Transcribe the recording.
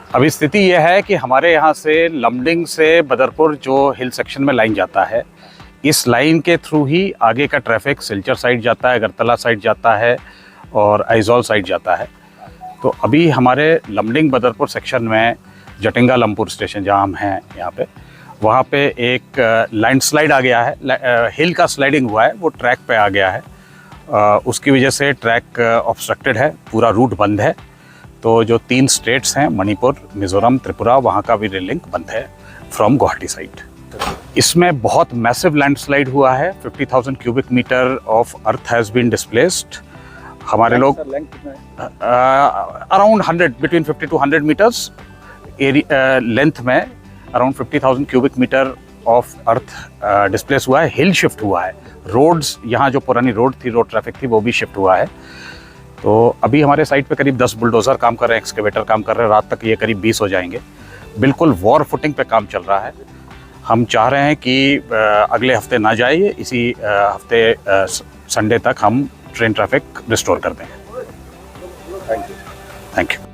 अभी स्थिति यह है कि हमारे यहाँ से लमडिंग से बदरपुर जो हिल सेक्शन में लाइन जाता है, इस लाइन के थ्रू ही आगे का ट्रैफिक सिलचर साइड जाता है, अगरतला साइड जाता है और आइजॉल साइड जाता है। तो अभी हमारे लमडिंग बदरपुर सेक्शन में जटिंगा लमपुर स्टेशन जहाँ हम हैं यहाँ पे, वहाँ पे एक लैंडस्लाइड आ गया है, हिल का स्लाइडिंग हुआ है, वो ट्रैक पे आ गया है। उसकी वजह से ट्रैक ऑब्स्ट्रक्टेड है, पूरा रूट बंद है। तो जो 3 स्टेट्स हैं, मणिपुर, मिज़ोरम, त्रिपुरा, वहाँ का भी रेल लिंक बंद है फ्रॉम गुवाहाटी साइड। इसमें बहुत मैसिव लैंडस्लाइड हुआ है। 50,000 cubic metre of earth has been displaced. हमारे लोग around 100 between 50 to 100 metres length में around 50,000 cubic metre of earth displace हुआ है। हिल शिफ्ट हुआ है, रोड्स, यहाँ जो पुरानी रोड थी, रोड ट्रैफिक थी, वो भी शिफ्ट हुआ है। तो अभी हमारे साइट पे करीब 10 बुलडोज़र काम कर रहे हैं, एक्सकेवेटर काम कर रहे हैं। रात तक ये करीब 20 हो जाएंगे। बिल्कुल वॉर फुटिंग पे काम चल रहा है। हम चाह रहे हैं कि अगले हफ्ते ना जाइए, इसी हफ्ते संडे तक हम ट्रेन ट्रैफिक रिस्टोर कर दें। Thank you. Thank you.